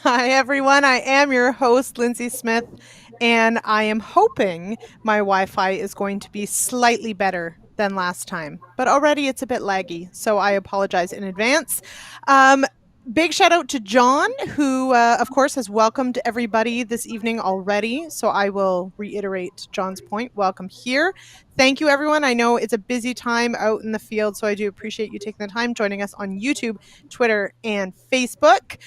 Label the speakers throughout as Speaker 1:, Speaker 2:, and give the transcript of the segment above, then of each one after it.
Speaker 1: Hi, everyone. I am your host, Lyndsey Smith, and I am hoping my Wi Fi is going to be slightly better than last time. But already it's a bit laggy, so I apologize in advance. Um, Big shout out to John, who, of course, has welcomed everybody this evening already. So I will reiterate John's point. Welcome here. Thank you, everyone. I know it's a busy time out in the field, so I do appreciate you taking the time joining us on YouTube, Twitter, and Facebook.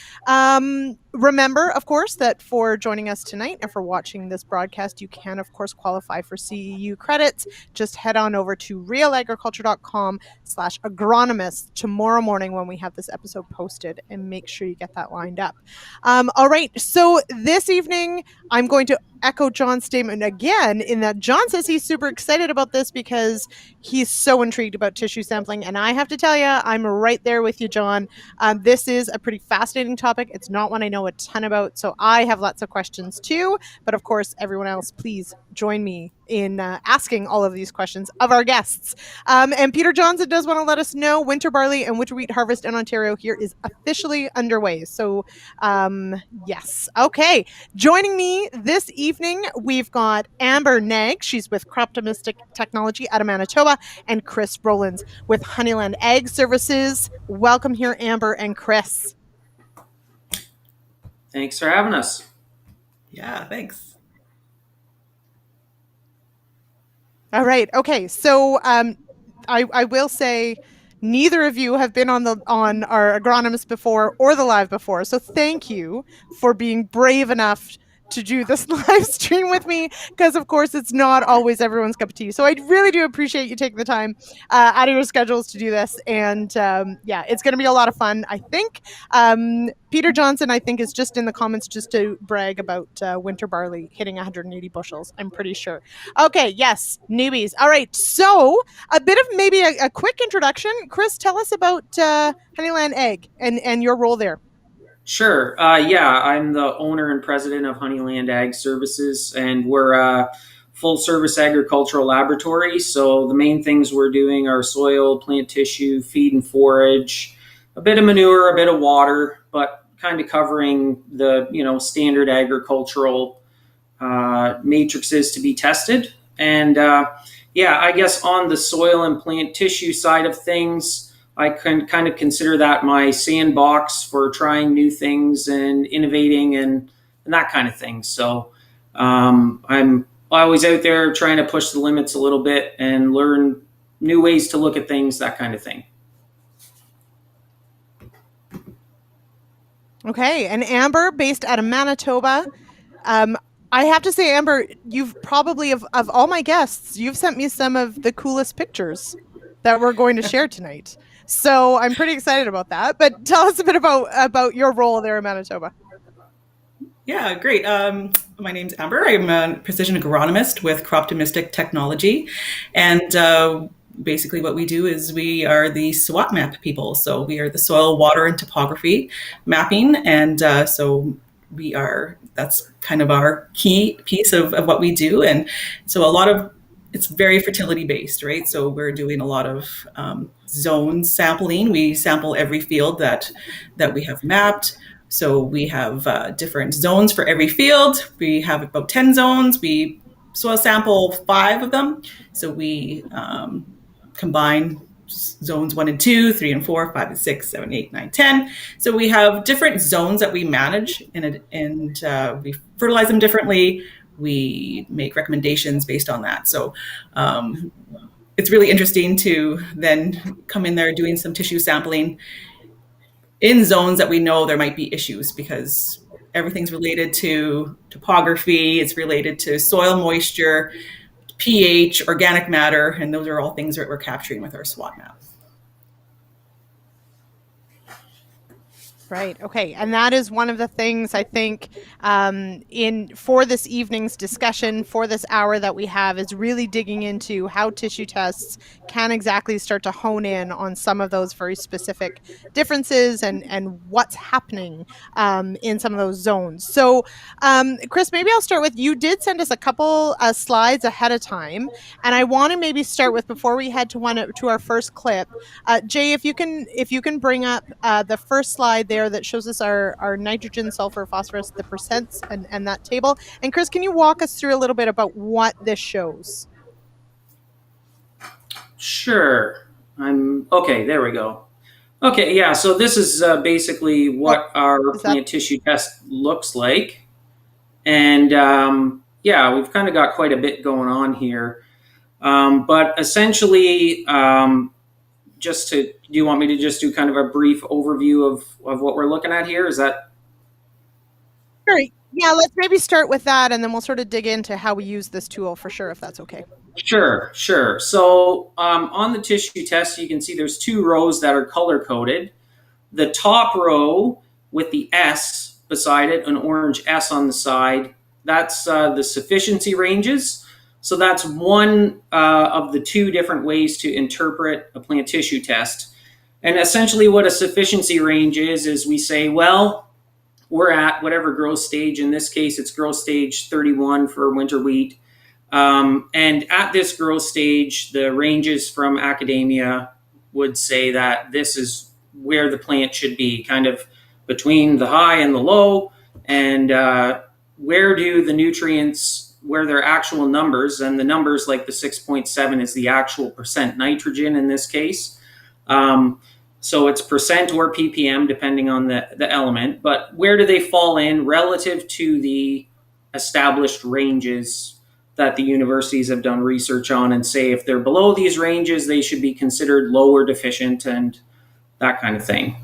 Speaker 1: Remember, of course, that for joining us tonight and for watching this broadcast, you can, of course, qualify for CEU credits. Just head on over to realagriculture.com/agronomists tomorrow morning when we have this episode posted and make sure you get that lined up. All right. So this evening, I'm going to echo John's statement again in that John says he's super excited about this because he's so intrigued about tissue sampling. And I have to tell you, I'm right there with you, John. This is a pretty fascinating topic. It's not one I know a ton about, so I have lots of questions too. But of course, everyone else, please join me in asking all of these questions of our guests. And Peter Johnson does want to let us know winter barley and winter wheat harvest in Ontario here is officially underway. So yes. Okay. Joining me this evening, we've got Amber Knaggs. She's with Croptimistic Technology out of Manitoba, and Chris Roelands with Honeyland Ag Services. Welcome here, Amber and Chris.
Speaker 2: Thanks for having us.
Speaker 3: Yeah, thanks.
Speaker 1: All right. Okay. So I will say neither of you have been on our agronomists before or the live before. So thank you for being brave enough to do this live stream with me, because of course it's not always everyone's cup of tea. So I really do appreciate you taking the time out of your schedules to do this. And yeah, it's going to be a lot of fun, I think. Peter Johnson, I think, is just in the comments just to brag about winter barley hitting 180 bushels, I'm pretty sure. Okay, yes, newbies. All right, so a bit of maybe a quick introduction. Chris, tell us about Honeyland Ag and your role there.
Speaker 2: Sure. Yeah, I'm the owner and president of Honeyland Ag Services, and we're a full service agricultural laboratory. So the main things we're doing are soil, plant tissue, feed and forage, a bit of manure, a bit of water, but kind of covering the standard agricultural matrices to be tested. And yeah, I guess on the soil and plant tissue side of things, I can kind of consider that my sandbox for trying new things and innovating and that kind of thing. So I'm always out there trying to push the limits a little bit and learn new ways to look at things, that kind of thing.
Speaker 1: Okay, and Amber, based out of Manitoba. I have to say, Amber, you've probably, of all my guests, you've sent me some of the coolest pictures that we're going to share tonight. So I'm pretty excited about that. But tell us a bit about your role there in Manitoba.
Speaker 3: Yeah, great. My name's Amber. I'm a precision agronomist with Croptimistic Technology. And basically what we do is we are the SWOT map people. So we are the soil, water, and topography mapping. And so that's kind of our key piece of what we do. And so it's very fertility based, right? So we're doing a lot of zone sampling. We sample every field that we have mapped. So we have different zones for every field. We have about 10 zones. We soil sample 5 of them. So we combine zones 1 and 2, 3 and 4, 5 and 6, 7, 8, 9, 10. So we have different zones that we manage and we fertilize them differently. We make recommendations based on that. So it's really interesting to then come in there doing some tissue sampling in zones that we know there might be issues, because everything's related to topography, it's related to soil moisture, pH, organic matter, and those are all things that we're capturing with our SWOT map.
Speaker 1: Right. Okay. And that is one of the things I think for this evening's discussion, for this hour that we have, is really digging into how tissue tests can exactly start to hone in on some of those very specific differences and what's happening in some of those zones. So, Chris, maybe I'll start with, you did send us a couple slides ahead of time, and I want to maybe start with, before we head to our first clip, Jay, if you can bring up the first slide there that shows us our nitrogen, sulfur, phosphorus, the percents, and that table. And Chris, can you walk us through a little bit about what this shows?
Speaker 2: Sure. Okay. There we go. Okay, yeah. So this is basically what our plant tissue test looks like, and yeah, we've kind of got quite a bit going on here. But essentially, do you want me to just do kind of a brief overview of what we're looking at here? Is that?
Speaker 1: Sure. Yeah, let's maybe start with that, and then we'll sort of dig into how we use this tool for sure, if that's okay.
Speaker 2: Sure. So on the tissue test, you can see there's two rows that are color-coded. The top row with the S beside it, an orange S on the side, that's the sufficiency ranges. So that's one of the two different ways to interpret a plant tissue test. And essentially what a sufficiency range is we say, well, we're at whatever growth stage. In this case, it's growth stage 31 for winter wheat. And at this growth stage, the ranges from academia would say that this is where the plant should be, kind of between the high and the low. And where do the nutrients, where their actual numbers, and the numbers like the 6.7 is the actual percent nitrogen in this case. So it's percent or ppm depending on the element, but where do they fall in relative to the established ranges that the universities have done research on, and say if they're below these ranges, they should be considered low or deficient and that kind of thing.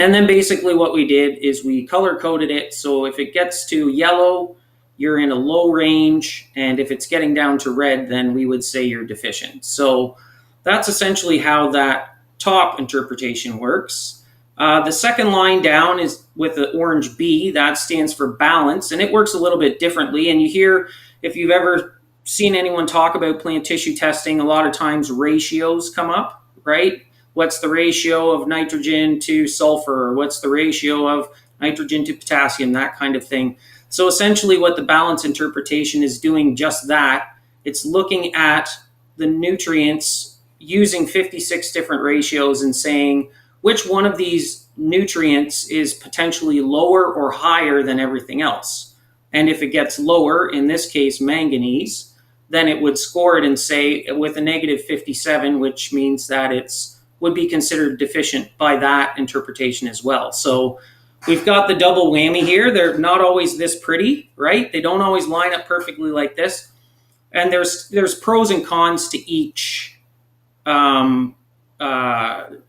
Speaker 2: And then basically what we did is we color coded it. So if it gets to yellow, you're in a low range. And if it's getting down to red, then we would say you're deficient. So that's essentially how that top interpretation works. The second line down is with the orange B, that stands for balance, and it works a little bit differently. And you hear, if you've ever seen anyone talk about plant tissue testing, a lot of times ratios come up, right? What's the ratio of nitrogen to sulfur? Or what's the ratio of nitrogen to potassium? That kind of thing. So essentially what the balance interpretation is doing just that. It's looking at the nutrients using 56 different ratios and saying which one of these nutrients is potentially lower or higher than everything else. And if it gets lower, in this case manganese, then it would score it and say with a negative 57, which means that it's would be considered deficient by that interpretation as well. So we've got the double whammy here. They're not always this pretty, right? They don't always line up perfectly like this. And there's pros and cons to each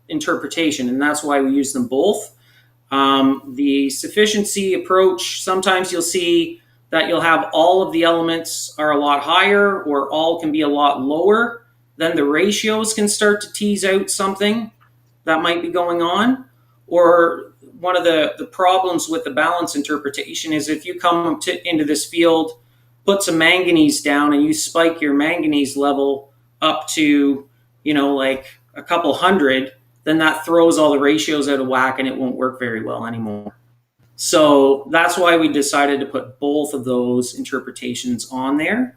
Speaker 2: interpretation, and that's why we use them both. The sufficiency approach, sometimes you'll see that you'll have all of the elements are a lot higher or all can be a lot lower. Then the ratios can start to tease out something that might be going on. Or one of the problems with the balance interpretation is if you come into this field, put some manganese down and you spike your manganese level up to, like a couple hundred, then that throws all the ratios out of whack and it won't work very well anymore. So that's why we decided to put both of those interpretations on there.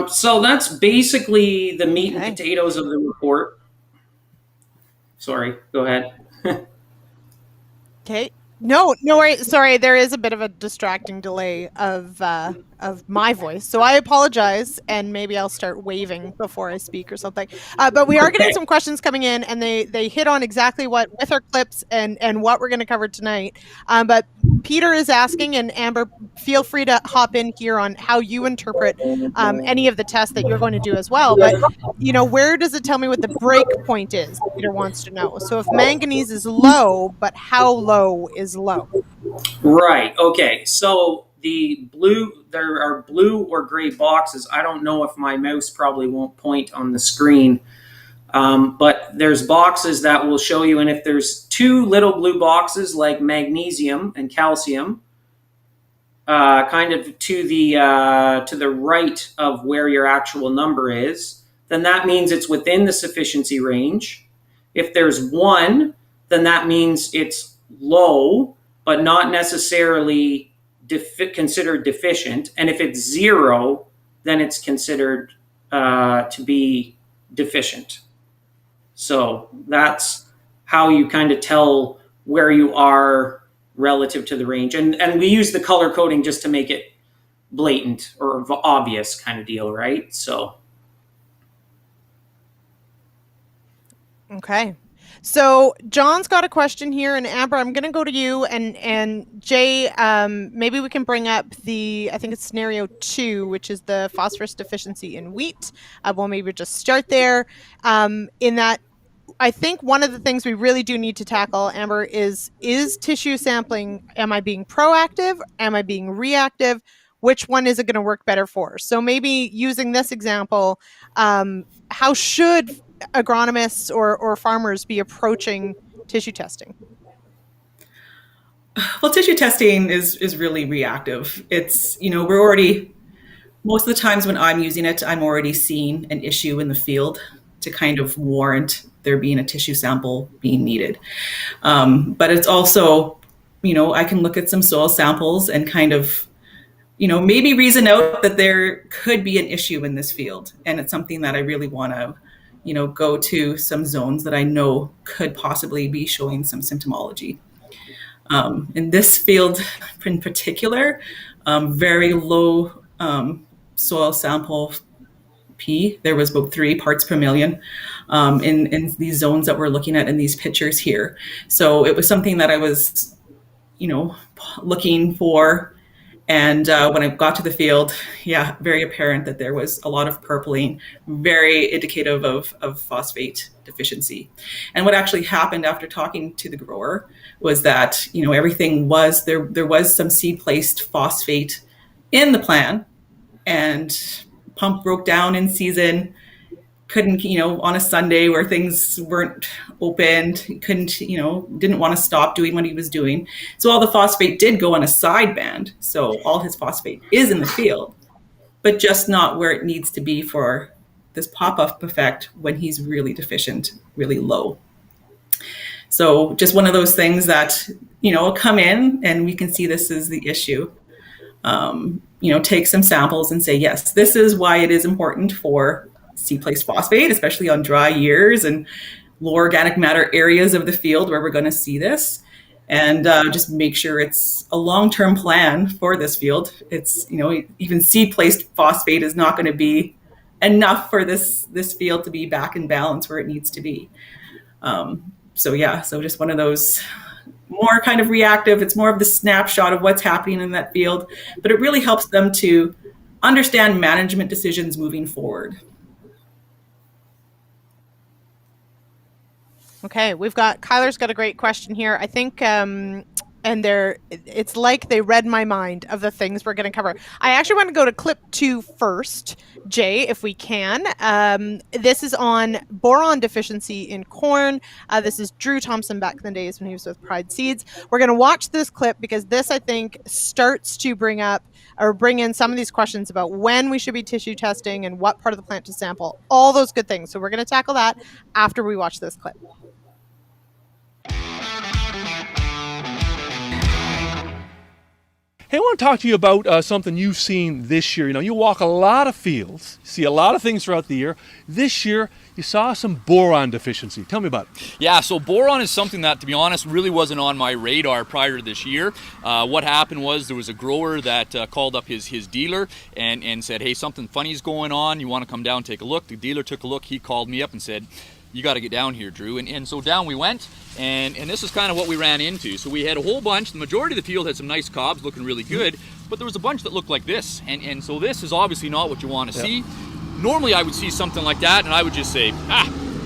Speaker 2: So that's basically the meat and potatoes of the report. Sorry, go ahead.
Speaker 1: Okay. No worries. Sorry, there is a bit of a distracting delay of my voice, so I apologize, and maybe I'll start waving before I speak or something. But we are getting some questions coming in, and they hit on exactly what with our clips and what we're going to cover tonight. But Peter is asking, and Amber, feel free to hop in here on how you interpret any of the tests that you're going to do as well. But where does it tell me what the break point is? Peter wants to know. So if manganese is low, but how low is low?
Speaker 2: Right. Okay. So there are blue or gray boxes. I don't know if my mouse probably won't point on the screen, but there's boxes that will show you. And if there's two little blue boxes like magnesium and calcium, kind of to the right of where your actual number is, then that means it's within the sufficiency range. If there's one, then that means it's low, but not necessarily considered deficient. And if it's zero, then it's considered to be deficient. So that's how you kind of tell where you are relative to the range. And we use the color coding just to make it blatant or obvious kind of deal, right? So.
Speaker 1: Okay. So John's got a question here, and Amber, I'm going to go to you, and Jay, maybe we can bring up I think it's scenario 2, which is the phosphorus deficiency in wheat. We'll maybe just start there. In that, I think one of the things we really do need to tackle, Amber, is tissue sampling. Am I being proactive? Am I being reactive? Which one is it going to work better for? So maybe using this example, how should agronomists or farmers be approaching tissue testing?
Speaker 3: Well, tissue testing is really reactive. It's, we're already, most of the times when I'm using it, I'm already seeing an issue in the field to kind of warrant there being a tissue sample being needed. But it's also, I can look at some soil samples and kind of, maybe reason out that there could be an issue in this field. And it's something that I really want to, go to some zones that I know could possibly be showing some symptomology. In this field in particular, very low soil sample P. There was about 3 parts per million in these zones that we're looking at in these pictures here. So it was something that I was, looking for. And when I got to the field, very apparent that there was a lot of purpling, very indicative of phosphate deficiency. And what actually happened after talking to the grower was that, everything was, there was some seed-placed phosphate in the plant, and pump broke down in season, couldn't, on a Sunday where things weren't opened, couldn't, didn't want to stop doing what he was doing. So all the phosphate did go on a sideband. So all his phosphate is in the field, but just not where it needs to be for this pop-up effect when he's really deficient, really low. So just one of those things that, come in and we can see this is the issue. Take some samples and say, yes, this is why it is important for seed-placed phosphate, especially on dry years and low organic matter areas of the field where we're going to see this, and just make sure it's a long-term plan for this field. It's, even seed-placed phosphate is not going to be enough for this field to be back in balance where it needs to be. So just one of those more kind of reactive. It's more of the snapshot of what's happening in that field, but it really helps them to understand management decisions moving forward.
Speaker 1: Okay, Kyler's got a great question here. I think, it's like they read my mind of the things we're going to cover. I actually want to go to clip 2 first, Jay, if we can. This is on boron deficiency in corn. This is Drew Thompson back in the days when he was with Pride Seeds. We're going to watch this clip because this, I think, starts to bring in some of these questions about when we should be tissue testing and what part of the plant to sample, all those good things. So we're going to tackle that after we watch this clip.
Speaker 4: Hey, I want to talk to you about something you've seen this year. You walk a lot of fields, see a lot of things throughout the year. This year, you saw some boron deficiency. Tell me about it.
Speaker 5: Yeah, so boron is something that, to be honest, really wasn't on my radar prior to this year. What happened was there was a grower that called up his dealer and said, hey, something funny's going on. You want to come down and take a look? The dealer took a look. He called me up and said, you got to get down here, Drew. And so down we went, and this is kind of what we ran into. So we had a whole bunch. The majority of the field had some nice cobs looking really good, but there was a bunch that looked like this. And so this is obviously not what you want to see. Normally I would see something like that, and I would just say,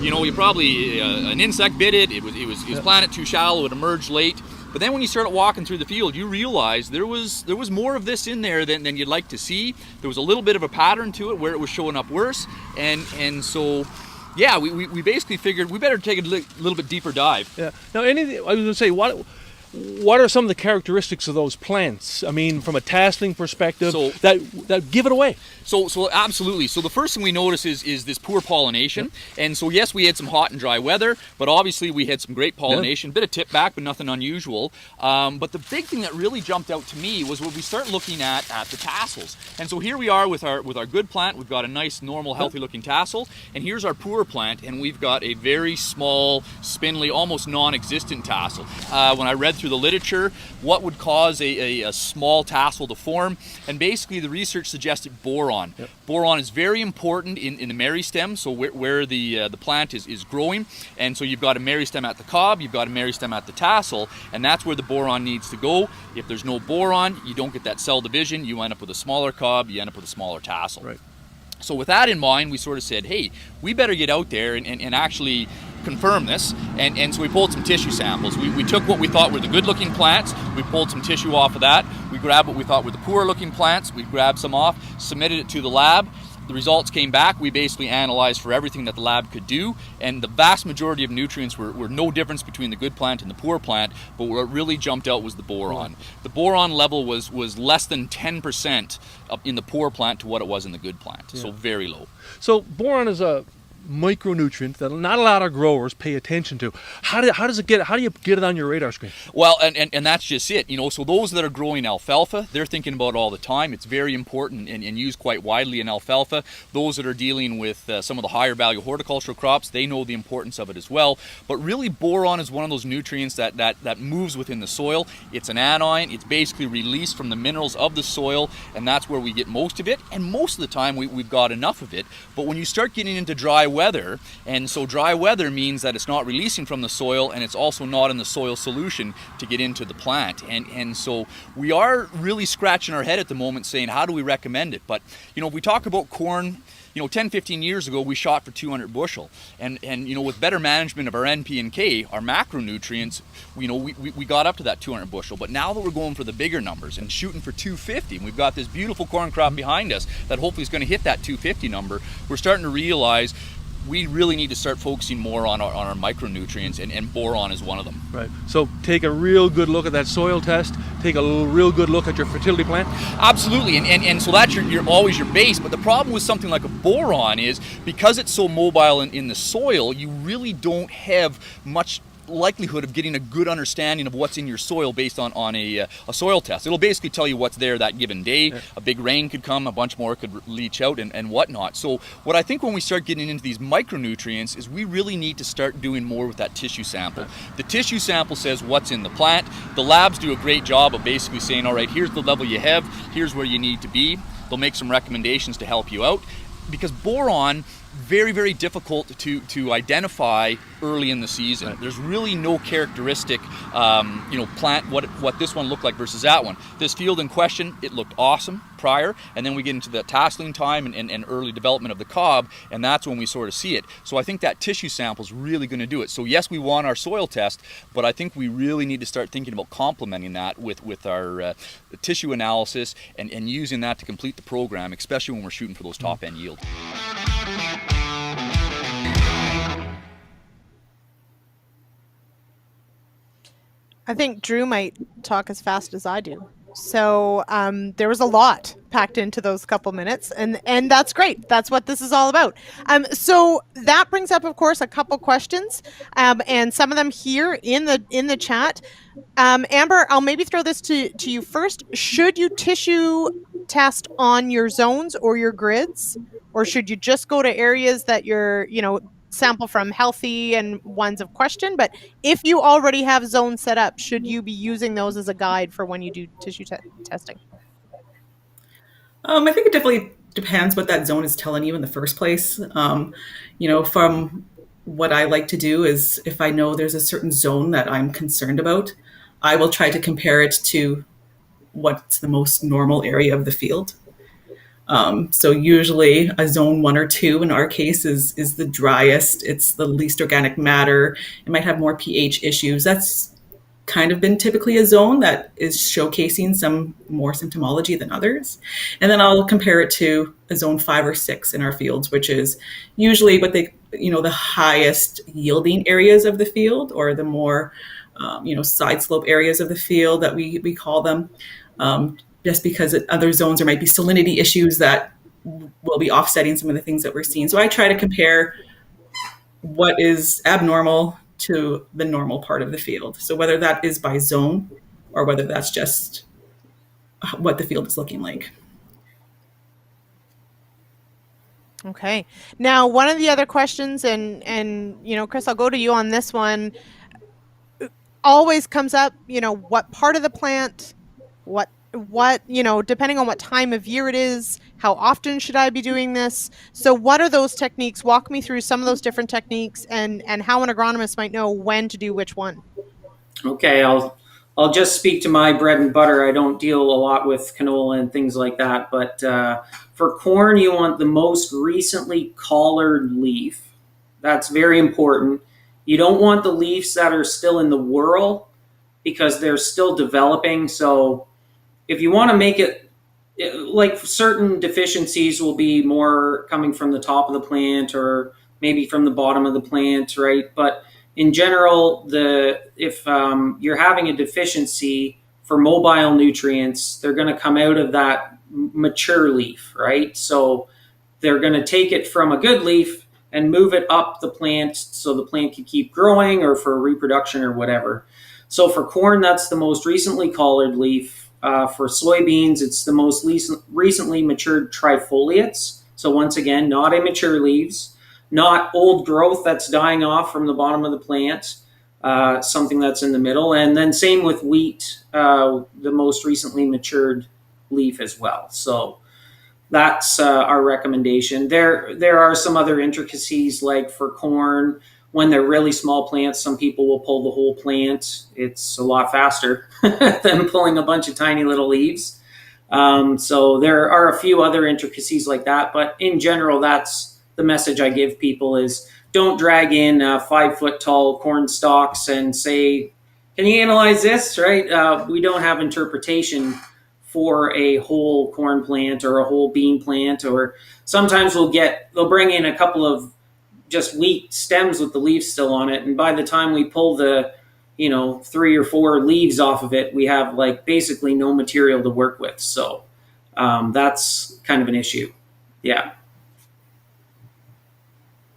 Speaker 5: you probably, an insect bit it. It was planted too shallow, it emerged late. But then when you started walking through the field, you realize there was more of this in there than you'd like to see. There was a little bit of a pattern to it where it was showing up worse. And so... we basically figured we better take a little bit deeper dive.
Speaker 4: Yeah. Now, I was going to say, what are some of the characteristics of those plants? I mean, from a tasseling perspective,
Speaker 5: So-
Speaker 4: that give it away.
Speaker 5: So absolutely. So the first thing we notice is this poor pollination. And so yes, we had some hot and dry weather, but obviously we had some great pollination, bit of tip back, but nothing unusual. But the big thing that really jumped out to me was when we start looking at the tassels. And so here we are with our good plant. We've got a nice, normal, healthy looking tassel. And here's our poor plant, and we've got a very small, spindly, almost non-existent tassel. When I read through the literature, what would cause a small tassel to form? And basically the research suggested boron. Boron is very important in the meristem, so where the plant is growing. And so you've got a meristem at the cob, you've got a meristem at the tassel, and that's where the boron needs to go. If there's no boron, you don't get that cell division, you end up with a smaller cob, you end up with a smaller tassel.
Speaker 4: Right.
Speaker 5: So with that in mind, we sort of said, hey, we better get out there and actually confirm this. And so we pulled some tissue samples. We took what we thought were the good looking plants, we pulled some tissue off of that, we grabbed what we thought were the poor looking plants, we grabbed some off, submitted it to the lab. The results came back. We basically analyzed for everything that the lab could do, and the vast majority of nutrients were no difference between the good plant and the poor plant, but what really jumped out was the boron. The boron level was less than 10% in the poor plant to what it was in the good plant, so very low.
Speaker 4: So boron is a micronutrient that not a lot of growers pay attention to. How do you get it on your radar screen?
Speaker 5: Well, and that's just it. So those that are growing alfalfa, they're thinking about it all the time. It's very important and used quite widely in alfalfa. Those that are dealing with some of the higher value horticultural crops, they know the importance of it as well. But really, boron is one of those nutrients that moves within the soil. It's an anion. It's basically released from the minerals of the soil, and that's where we get most of it. And most of the time, we've got enough of it. But when you start getting into dry weather, and so dry weather means that it's not releasing from the soil, and it's also not in the soil solution to get into the plant. And so we are really scratching our head at the moment saying, how do we recommend it? But if we talk about corn, 10, 15 years ago, we shot for 200 bushel. And with better management of our NP and K, our macronutrients, we got up to that 200 bushel. But now that we're going for the bigger numbers and shooting for 250, and we've got this beautiful corn crop behind us that hopefully is going to hit that 250 number, we're starting to realize we really need to start focusing more on our micronutrients, and boron is one of them.
Speaker 4: Right. So take a real good look at that soil test. Take a real good look at your fertility plant.
Speaker 5: Absolutely, and so that's your always your base. But the problem with something like a boron is because it's so mobile in the soil, you really don't have much likelihood of getting a good understanding of what's in your soil based on a soil test. It'll basically tell you what's there that given day. Yeah. A big rain could come, a bunch more could leach out and whatnot. So what I think when we start getting into these micronutrients is we really need to start doing more with that tissue sample. The tissue sample says what's in the plant. The labs do a great job of basically saying, all right, here's the level you have, here's where you need to be. They'll make some recommendations to help you out. Because boron, very, very difficult to identify early in the season. Right. There's really no characteristic, plant, what this one looked like versus that one. This field in question, it looked awesome prior, and then we get into the tasseling time and early development of the cob, and that's when we sort of see it. So I think that tissue sample is really going to do it. So yes, we want our soil test, but I think we really need to start thinking about complementing that with our tissue analysis and using that to complete the program, especially when we're shooting for those top end yields.
Speaker 1: I think Drew might talk as fast as I do. So there was a lot packed into those couple minutes, and that's great. That's what this is all about. So that brings up, of course, a couple questions, and some of them here in the chat. Amber, I'll maybe throw this to you first. Should you tissue test on your zones or your grids, or should you just go to areas that you're, sample from healthy and ones of question? But if you already have zones set up, should you be using those as a guide for when you do tissue testing?
Speaker 3: I think it definitely depends what that zone is telling you in the first place. From what I like to do is if I know there's a certain zone that I'm concerned about, I will try to compare it to what's the most normal area of the field. So usually a zone 1 or 2 in our case is the driest. It's the least organic matter. It might have more pH issues. That's kind of been typically a zone that is showcasing some more symptomology than others. And then I'll compare it to a zone 5 or 6 in our fields, which is usually what they the highest yielding areas of the field, or the more side slope areas of the field that we call them, just because other zones there might be salinity issues that will be offsetting some of the things that we're seeing. So I try to compare what is abnormal to the normal part of the field. So whether that is by zone or whether that's just what the field is looking like.
Speaker 1: Okay. Now, one of the other questions, and Chris, I'll go to you on this one, always comes up, what part of the plant, what depending on what time of year it is, how often should I be doing this? So what are those techniques? Walk me through some of those different techniques and how an agronomist might know when to do which one.
Speaker 2: Okay, I'll just speak to my bread and butter. I don't deal a lot with canola and things like that, but for corn, you want the most recently collared leaf. That's very important. You don't want the leaves that are still in the whorl because they're still developing. So if you want to make it, like certain deficiencies will be more coming from the top of the plant or maybe from the bottom of the plant, right? But in general, if you're having a deficiency for mobile nutrients, they're going to come out of that mature leaf, right? So they're going to take it from a good leaf and move it up the plant so the plant can keep growing or for reproduction or whatever. So for corn, that's the most recently collared leaf. For soybeans, it's the most recently matured trifoliates. So once again, not immature leaves, not old growth that's dying off from the bottom of the plant, something that's in the middle. And then same with wheat, the most recently matured leaf as well. So that's our recommendation. There are some other intricacies, like for corn, when they're really small plants, some people will pull the whole plant. It's a lot faster than pulling a bunch of tiny little leaves. So there are a few other intricacies like that. But in general, that's the message I give people is don't drag in 5 foot tall corn stalks and say, can you analyze this, right? We don't have interpretation for a whole corn plant or a whole bean plant, or sometimes they'll bring in a couple of just weak stems with the leaves still on it, and by the time we pull the 3 or 4 leaves off of it, we have like basically no material to work with. So that's kind of an issue. Yeah.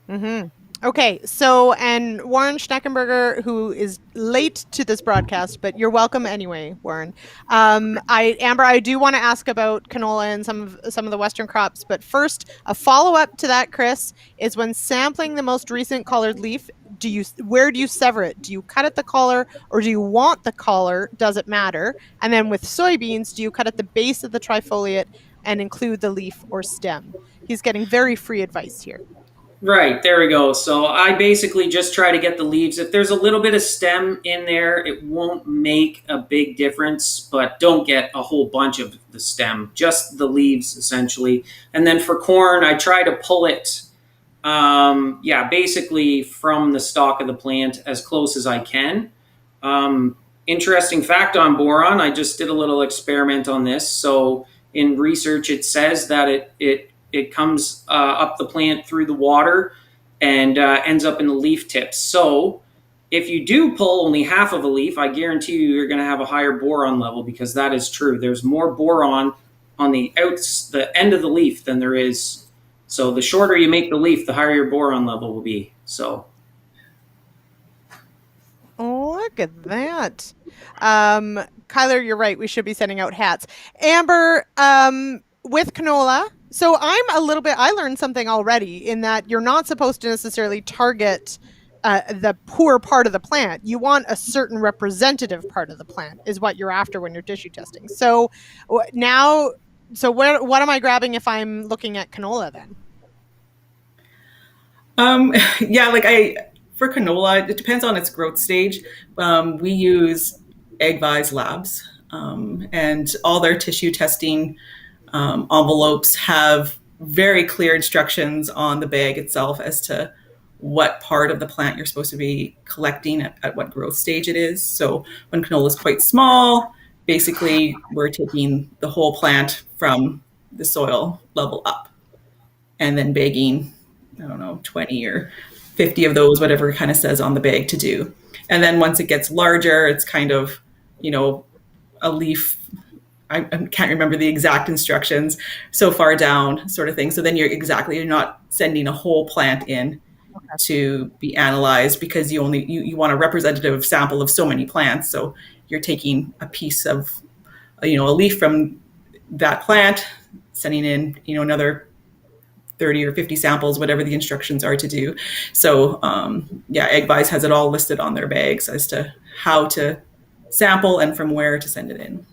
Speaker 1: Mm-hmm. Okay, so, and Warren Schneckenberger, who is late to this broadcast, but you're welcome anyway, Warren. Amber, I do want to ask about canola and some of the Western crops, but first, a follow-up to that, Chris, is when sampling the most recent collared leaf, where do you sever it? Do you cut at the collar, or do you want the collar? Does it matter? And then with soybeans, do you cut at the base of the trifoliate and include the leaf or stem? He's getting very free advice here.
Speaker 2: Right, there we go. So I basically just try to get the leaves. If there's a little bit of stem in there, it won't make a big difference, but don't get a whole bunch of the stem, just the leaves essentially. And then for corn, I try to pull it, basically from the stalk of the plant as close as I can. Interesting fact on boron, I just did a little experiment on this. So in research, it says that it comes up the plant through the water and ends up in the leaf tips. So if you do pull only half of a leaf, I guarantee you're going to have a higher boron level, because that is true. There's more boron on the end of the leaf than there is. So the shorter you make the leaf, the higher your boron level will be. So.
Speaker 1: Oh, look at that. Kyler, you're right. We should be sending out hats. Amber, with canola, so I learned something already in that you're not supposed to necessarily target the poor part of the plant. You want a certain representative part of the plant is what you're after when you're tissue testing. So what am I grabbing if I'm looking at canola then?
Speaker 3: For canola, it depends on its growth stage. We use AgVise labs, and all their tissue testing envelopes have very clear instructions on the bag itself as to what part of the plant you're supposed to be collecting at what growth stage it is. So when canola is quite small, basically we're taking the whole plant from the soil level up and then bagging I don't know, 20 or 50 of those, whatever it kind of says on the bag to do. And then once it gets larger, it's kind of, a leaf. I can't remember the exact instructions, so far down sort of thing. So then you're not sending a whole plant in to be analyzed, because you want a representative sample of so many plants. So you're taking a piece of, a leaf from that plant, sending in, another 30 or 50 samples, whatever the instructions are to do. So AgVise has it all listed on their bags as to how to sample and from where to send it in.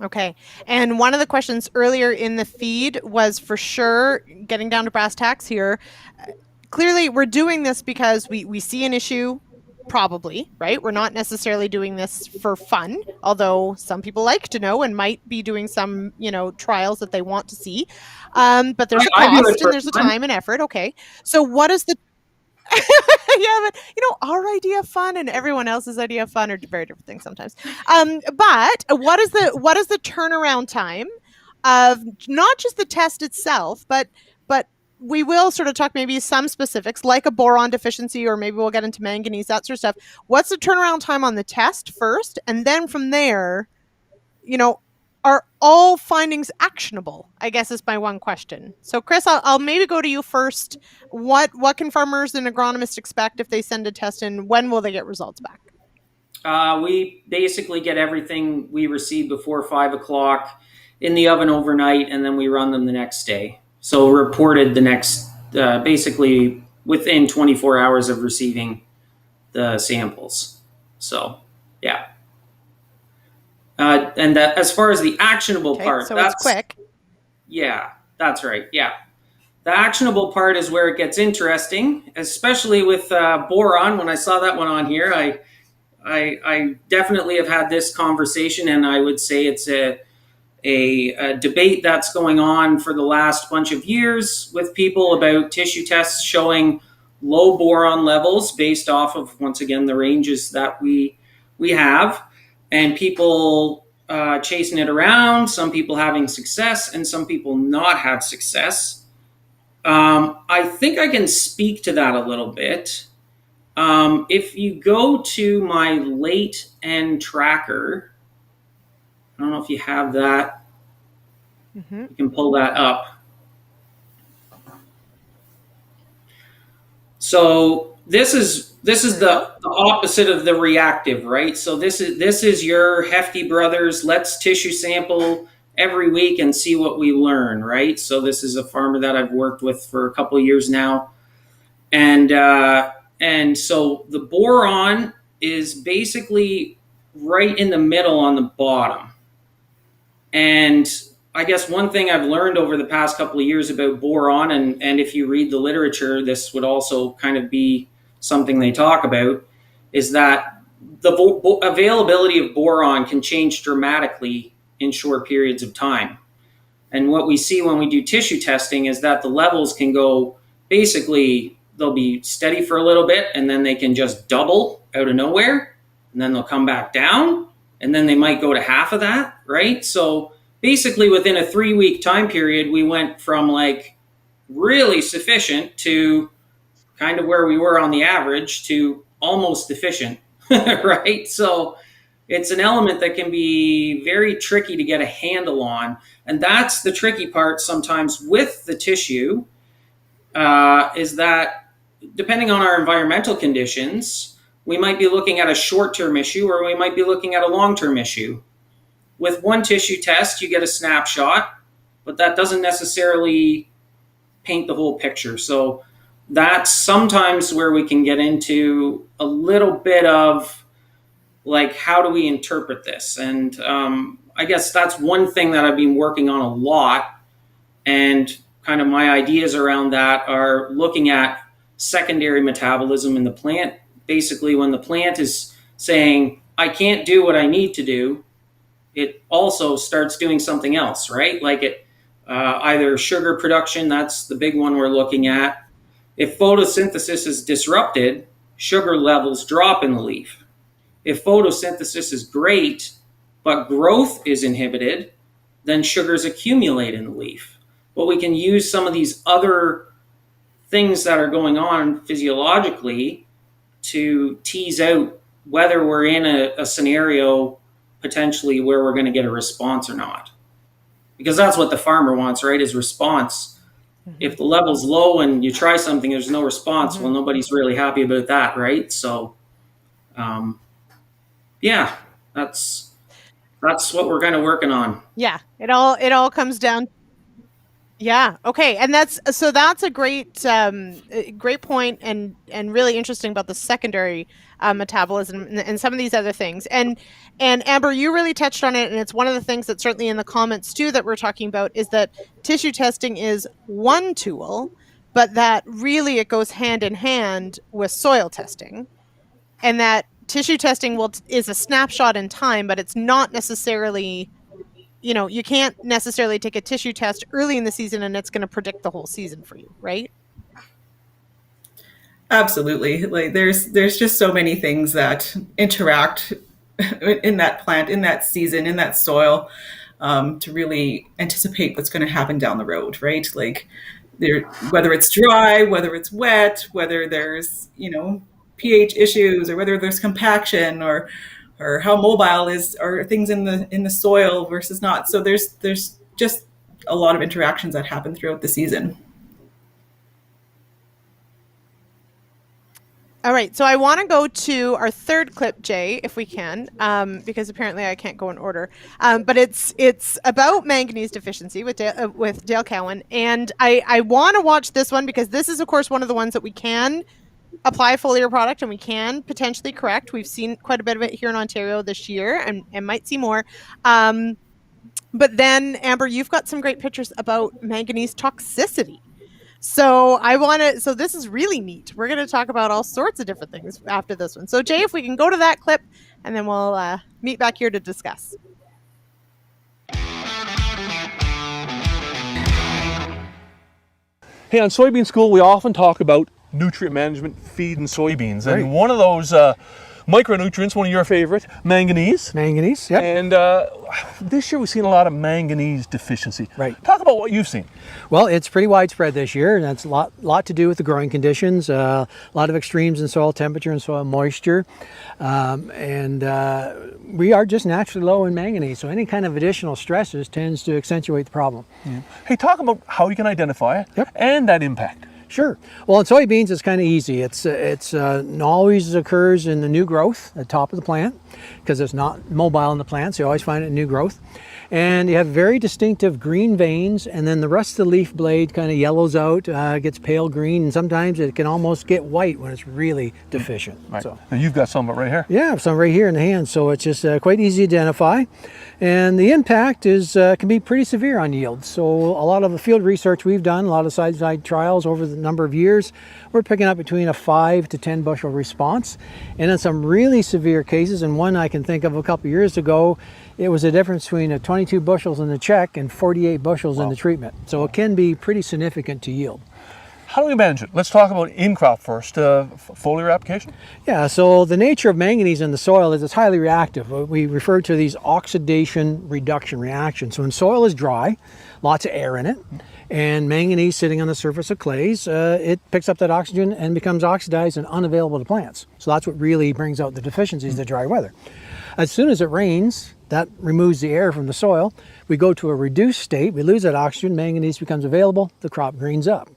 Speaker 1: Okay. And one of the questions earlier in the feed was, for sure, getting down to brass tacks here. Clearly, we're doing this because we see an issue, probably, right? We're not necessarily doing this for fun, although some people like to know and might be doing some, trials that they want to see. But there's a cost and there's a time and effort. Okay. So what is the yeah, but our idea of fun and everyone else's idea of fun are very different things sometimes. But what is the turnaround time of not just the test itself, but we will sort of talk maybe some specifics like a boron deficiency, or maybe we'll get into manganese, that sort of stuff. What's the turnaround time on the test first, and then from there, are all findings actionable, I guess, is my one question. So, Chris, I'll maybe go to you first. What can farmers and agronomists expect if they send a test in? When will they get results back?
Speaker 2: We basically get everything we receive before 5 o'clock in the oven overnight, and then we run them the next day. So reported the next, basically within 24 hours of receiving the samples. So, yeah. And that, as far as the actionable part,
Speaker 1: so that's quick.
Speaker 2: Yeah, that's right. Yeah. The actionable part is where it gets interesting, especially with boron. When I saw that one on here, I definitely have had this conversation, and I would say it's a debate that's going on for the last bunch of years with people about tissue tests showing low boron levels based off of, once again, the ranges that we have. And people chasing it around, some people having success, and some people not have success. I think I can speak to that a little bit. If you go to my late end tracker, I don't know if you have that. Mm-hmm. You can pull that up. So this is the opposite of the reactive, right? So this is your Hefty Brothers, let's tissue sample every week and see what we learn, right? So this is a farmer that I've worked with for a couple of years now. And so the boron is basically right in the middle on the bottom. And I guess one thing I've learned over the past couple of years about boron, and if you read the literature, this would also kind of be something they talk about, is that the availability of boron can change dramatically in short periods of time. And what we see when we do tissue testing is that the levels can go, basically, they'll be steady for a little bit, and then they can just double out of nowhere, and then they'll come back down, and then they might go to half of that, right? So basically within a 3-week time period, we went from like really sufficient to kind of where we were on the average to almost deficient, right? So it's an element that can be very tricky to get a handle on. And that's the tricky part sometimes with the tissue, is that depending on our environmental conditions, we might be looking at a short-term issue or we might be looking at a long-term issue. With one tissue test, you get a snapshot, but that doesn't necessarily paint the whole picture. So that's sometimes where we can get into a little bit of like, how do we interpret this? And I guess that's one thing that I've been working on a lot. And kind of my ideas around that are looking at secondary metabolism in the plant. Basically, when the plant is saying, I can't do what I need to do, it also starts doing something else, right? Like either sugar production, that's the big one we're looking at. If photosynthesis is disrupted, sugar levels drop in the leaf. If photosynthesis is great, but growth is inhibited, then sugars accumulate in the leaf. but we can use some of these other things that are going on physiologically to tease out whether we're in a scenario potentially where we're going to get a response or not. Because that's what the farmer wants, right, is response. If the level's low and you try something, there's no response, well, nobody's really happy about that, right? So, yeah, that's what we're kind of working on.
Speaker 1: Yeah, it all comes down. Yeah. Okay. And that's a great great point, and really interesting about the secondary metabolism and some of these other things. And Amber, you really touched on it, and it's one of the things that certainly in the comments too that we're talking about is that tissue testing is one tool, but that really it goes hand in hand with soil testing, and that tissue testing is a snapshot in time, but it's not necessarily, you can't necessarily take a tissue test early in the season and it's going to predict the whole season for you, right?
Speaker 3: Absolutely. Like there's just so many things that interact in that plant, in that season, in that soil, to really anticipate what's going to happen down the road, right? Like whether it's dry, whether it's wet, whether there's, pH issues, or whether there's compaction, or how mobile are things in the soil versus not. So there's just a lot of interactions that happen throughout the season.
Speaker 1: All right, so I want to go to our third clip, Jay, if we can, because apparently I can't go in order. But it's about manganese deficiency with Dale Cowan, and I want to watch this one because this is, of course, one of the ones that we can apply a foliar product and we can potentially correct. We've seen quite a bit of it here in Ontario this year, and might see more. But then, Amber, you've got some great pictures about manganese toxicity. So so this is really neat. We're going to talk about all sorts of different things after this one. So Jay, if we can go to that clip, and then we'll meet back here to discuss.
Speaker 4: Hey, on Soybean School, we often talk about nutrient management, feed, and soybeans.
Speaker 6: Right.
Speaker 4: And one of those micronutrients, one of your favorite, manganese.
Speaker 6: Manganese, yep.
Speaker 4: And this year we've seen a lot of manganese deficiency.
Speaker 6: Right.
Speaker 4: Talk about what you've seen.
Speaker 6: Well, it's pretty widespread this year, and that's a lot to do with the growing conditions, a lot of extremes in soil temperature and soil moisture, and we are just naturally low in manganese, so any kind of additional stresses tends to accentuate the problem.
Speaker 4: Yeah. Hey, talk about how you can identify it.
Speaker 6: Yep.
Speaker 4: And that impact.
Speaker 6: Sure. Well, in soybeans, it's kind of easy. It's always occurs in the new growth at the top of the plant because it's not mobile in the plant, so you always find it in new growth. And you have very distinctive green veins, and then the rest of the leaf blade kind of yellows out, gets pale green, and sometimes it can almost get white when it's really deficient.
Speaker 4: Right.
Speaker 6: So,
Speaker 4: now you've got some of it right here.
Speaker 6: yeah, some right here in the hand, so it's just quite easy to identify. And the impact can be pretty severe on yield. So a lot of the field research we've done, a lot of side-by-side trials over the number of years, we're picking up between a 5 to 10 bushel response. And in some really severe cases, and one I can think of a couple years ago, it was a difference between 22 bushels in the check and 48 bushels in the treatment. So it can be pretty significant to yield.
Speaker 4: How do we manage it? Let's talk about in-crop first, foliar application.
Speaker 6: Yeah, so the nature of manganese in the soil is it's highly reactive. We refer to these oxidation reduction reactions. So when soil is dry, lots of air in it, and manganese sitting on the surface of clays, it picks up that oxygen and becomes oxidized and unavailable to plants. So that's what really brings out the deficiencies of the dry weather. As soon as it rains, that removes the air from the soil. We go to a reduced state, we lose that oxygen, manganese becomes available, the crop greens up.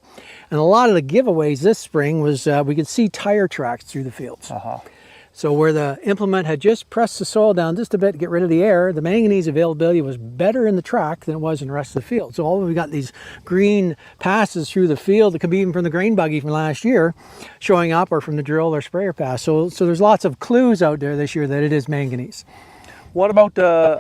Speaker 6: And a lot of the giveaways this spring was we could see tire tracks through the fields. So where the implement had just pressed the soil down just a bit to get rid of the air, the manganese availability was better in the track than it was in the rest of the field. So all we got these green passes through the field, it could be even from the grain buggy from last year showing up, or from the drill or sprayer pass. So there's lots of clues out there this year that it is manganese.
Speaker 4: What about,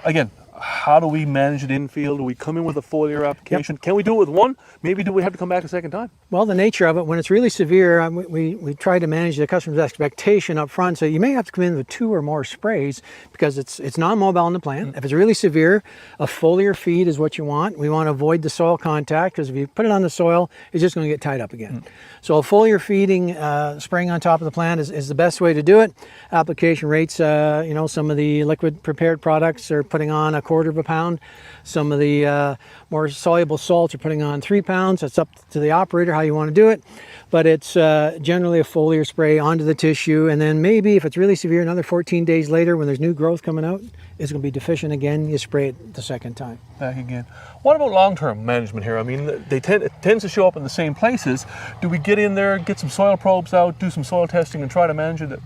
Speaker 4: again, how do we manage it in field? Do we come in with a foliar application? Yep. Can we do it with one? Maybe do we have to come back a second time? Well, the nature of it, when it's really severe, we try to manage the customer's expectation up front. So you may have to come in with 2 or more sprays because it's non-mobile in the plant. Mm-hmm. If it's really severe, a foliar feed is what you want. We want to avoid the soil contact because if you put it on the soil, it's just going to get tied up again. Mm-hmm. So a foliar feeding, spraying on top of the plant is the best way to do it. Application rates, some of the liquid prepared products are putting on a
Speaker 6: 1/4 of a pound. Some of the more soluble salts are putting on 3 pounds. That's up to the operator how you want to do it. But it's generally a foliar spray onto the tissue, and then maybe if it's really severe, another 14 days later when there's new growth coming out, it's going to be deficient again, you spray it the second time.
Speaker 4: Back again. What about long-term management here? I mean, it tends to show up in the same places. Do we get in there, get some soil probes out, do some soil testing, and try to manage it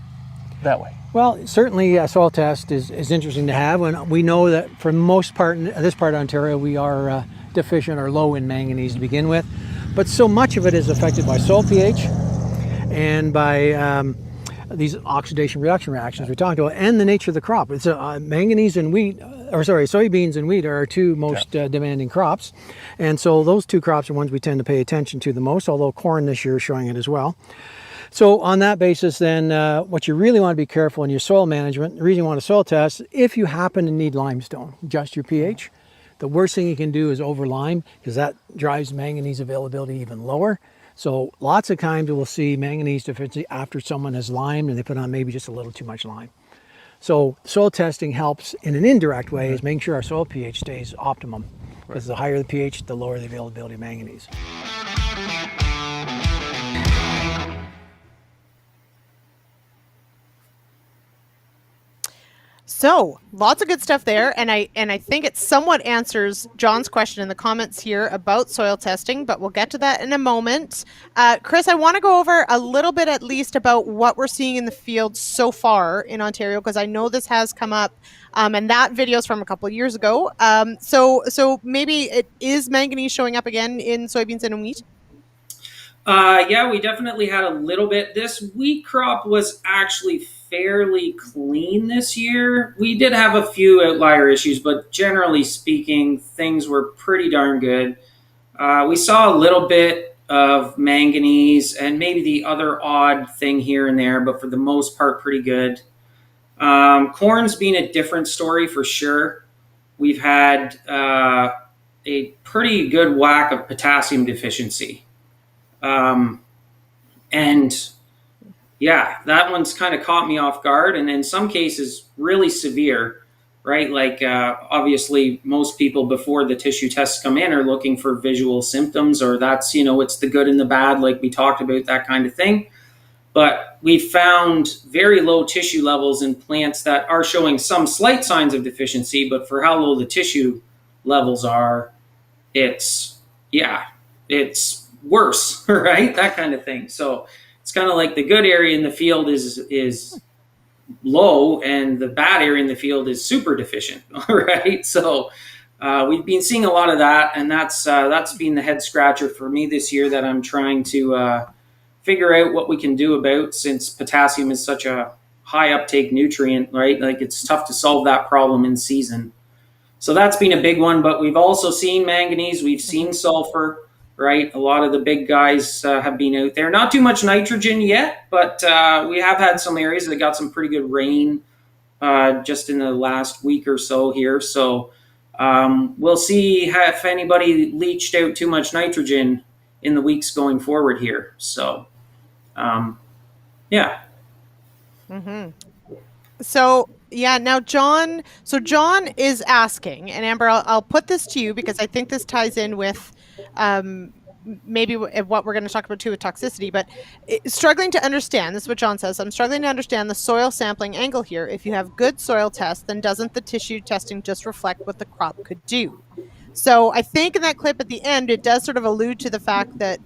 Speaker 4: that way?
Speaker 6: Well, certainly a soil test is interesting to have, and we know that for the most part in this part of Ontario we are deficient or low in manganese to begin with, but so much of it is affected by soil pH and by these oxidation reduction reactions we talked about, and the nature of the crop. It's manganese and wheat, soybeans and wheat are our two most demanding crops, and so those two crops are ones we tend to pay attention to the most, although corn this year is showing it as well. So on that basis, then what you really want to be careful in your soil management, the reason you want a soil test, if you happen to need limestone, adjust your pH. The worst thing you can do is over lime, because that drives manganese availability even lower. So lots of times we'll see manganese deficiency after someone has limed and they put on maybe just a little too much lime. So soil testing helps in an indirect way, is making sure our soil pH stays optimum, because the higher the pH, the lower the availability of manganese.
Speaker 1: So lots of good stuff there, and I think it somewhat answers John's question in the comments here about soil testing, but we'll get to that in a moment. Chris, I want to go over a little bit at least about what we're seeing in the field so far in Ontario, because I know this has come up, and that video is from a couple of years ago. So maybe it is manganese showing up again in soybeans and in wheat?
Speaker 2: Yeah, we definitely had a little bit. This wheat crop was actually fairly clean this year. We did have a few outlier issues, but generally speaking, things were pretty darn good. We saw a little bit of manganese and maybe the other odd thing here and there, but for the most part, pretty good. Corn's been a different story for sure. We've had a pretty good whack of potassium deficiency. And yeah, that one's kind of caught me off guard, and in some cases really severe, right? Like obviously most people before the tissue tests come in are looking for visual symptoms, or that's, it's the good and the bad, like we talked about, that kind of thing. But we found very low tissue levels in plants that are showing some slight signs of deficiency, but for how low the tissue levels are, it's worse, right? That kind of thing. So it's kind of like the good area in the field is low and the bad area in the field is super deficient, right? So we've been seeing a lot of that, and that's been the head scratcher for me this year that I'm trying to figure out what we can do about, since potassium is such a high uptake nutrient, right? Like it's tough to solve that problem in season. So that's been a big one, but we've also seen manganese, we've seen sulfur, right? A lot of the big guys have been out there. Not too much nitrogen yet, but we have had some areas that got some pretty good rain just in the last week or so here. So we'll see if anybody leached out too much nitrogen in the weeks going forward here. So, yeah.
Speaker 1: Mm-hmm. So, yeah, now John is asking, and Amber, I'll put this to you because I think this ties in with maybe what we're going to talk about too with toxicity, but struggling to understand, this is what John says, I'm struggling to understand the soil sampling angle here. If you have good soil tests, then doesn't the tissue testing just reflect what the crop could do? So I think in that clip at the end, it does sort of allude to the fact that,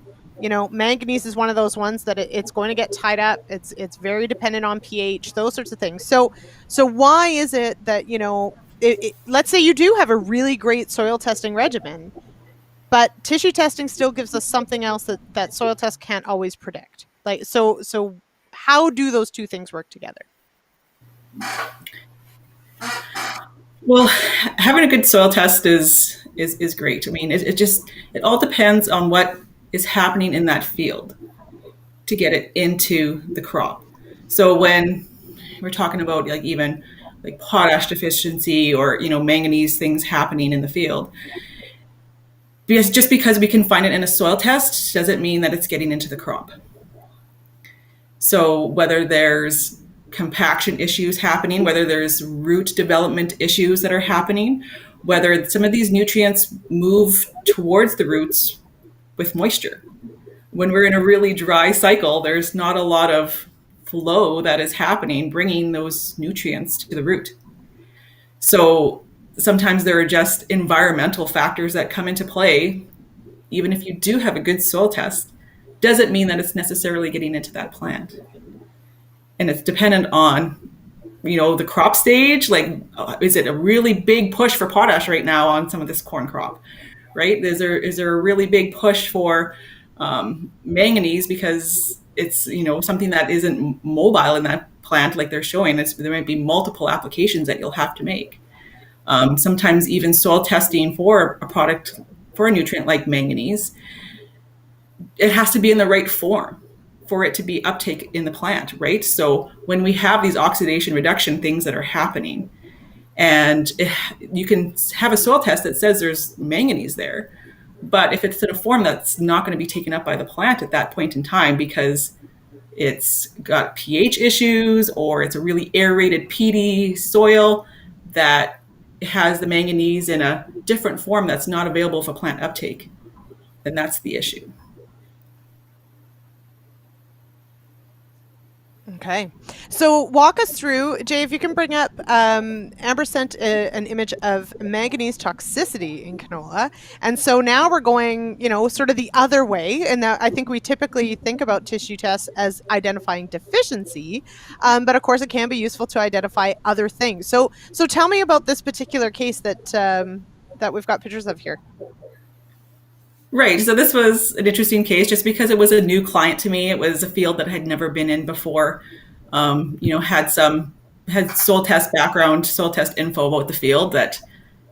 Speaker 1: manganese is one of those ones that it's going to get tied up. It's very dependent on pH, those sorts of things. So why is it that, let's say you do have a really great soil testing regimen, but tissue testing still gives us something else that soil tests can't always predict. Like, so how do those two things work together?
Speaker 3: Well, having a good soil test is great. I mean, it all depends on what is happening in that field to get it into the crop. So when we're talking about even potash deficiency or manganese things happening in the field, just because we can find it in a soil test doesn't mean that it's getting into the crop. So whether there's compaction issues happening, whether there's root development issues that are happening, whether some of these nutrients move towards the roots with moisture. When we're in a really dry cycle, there's not a lot of flow that is happening, bringing those nutrients to the root. So sometimes there are just environmental factors that come into play. Even if you do have a good soil test, doesn't mean that it's necessarily getting into that plant. And it's dependent on, the crop stage. Like, is it a really big push for potash right now on some of this corn crop, right? Is there a really big push for manganese because it's, something that isn't mobile in that plant like they're showing? There might be multiple applications that you'll have to make. Sometimes even soil testing for a product, for a nutrient like manganese, it has to be in the right form for it to be uptake in the plant, right? So when we have these oxidation reduction things that are happening, and you can have a soil test that says there's manganese there, but if it's in a form that's not going to be taken up by the plant at that point in time because it's got pH issues or it's a really aerated, peaty soil that has the manganese in a different form that's not available for plant uptake, then that's the issue.
Speaker 1: Okay. So walk us through, Jay, if you can bring up, Amber sent an image of manganese toxicity in canola. And so now we're going, sort of the other way. And I think we typically think about tissue tests as identifying deficiency. But of course, it can be useful to identify other things. So tell me about this particular case that we've got pictures of here.
Speaker 3: Right. So this was an interesting case just because it was a new client to me. It was a field that I had never been in before. Had soil test background, soil test info about the field that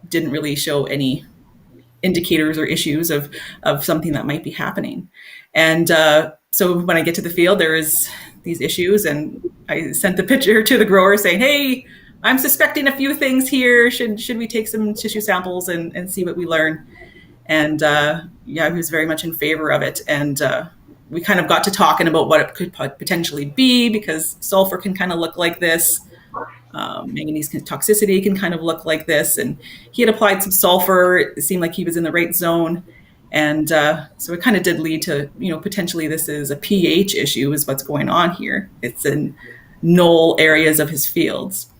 Speaker 3: didn't really show any indicators or issues of something that might be happening. And so when I get to the field, there is these issues, and I sent the picture to the grower saying, "Hey, I'm suspecting a few things here. Should we take some tissue samples and see what we learn?" And he was very much in favor of it. And we kind of got to talking about what it could potentially be, because sulfur can kind of look like this. Manganese toxicity can kind of look like this. And he had applied some sulfur. It seemed like he was in the right zone. And so it kind of did lead to, potentially this is a pH issue is what's going on here. It's in null areas of his fields.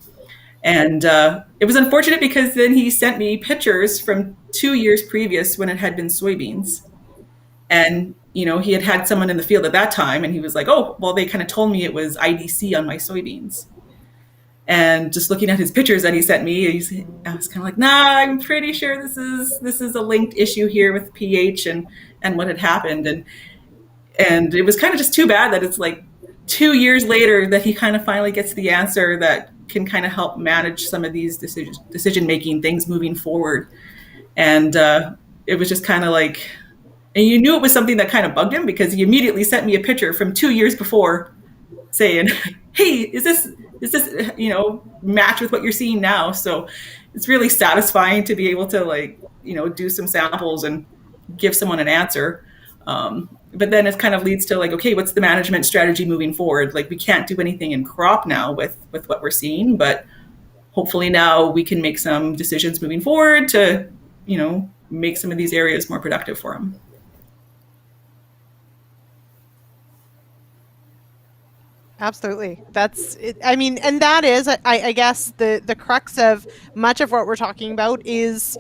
Speaker 3: And it was unfortunate because then he sent me pictures from 2 years previous when it had been soybeans. And, he had someone in the field at that time, and he was like, "Oh, well, they kind of told me it was IDC on my soybeans." And just looking at his pictures that he sent me, I was kind of like, "Nah, I'm pretty sure this is a linked issue here with pH and what had happened." And it was kind of just too bad that it's like 2 years later that he kind of finally gets the answer that can kind of help manage some of these decision-making things moving forward. And it was just kind of like, and you knew it was something that kind of bugged him because he immediately sent me a picture from 2 years before saying, "Hey, is this, match with what you're seeing now?" So it's really satisfying to be able to do some samples and give someone an answer. But then it kind of leads to okay, what's the management strategy moving forward? We can't do anything in crop now with what we're seeing, but hopefully now we can make some decisions moving forward to, make some of these areas more productive for them.
Speaker 1: Absolutely. That's it. I mean, and that is, I guess the crux of much of what we're talking about is,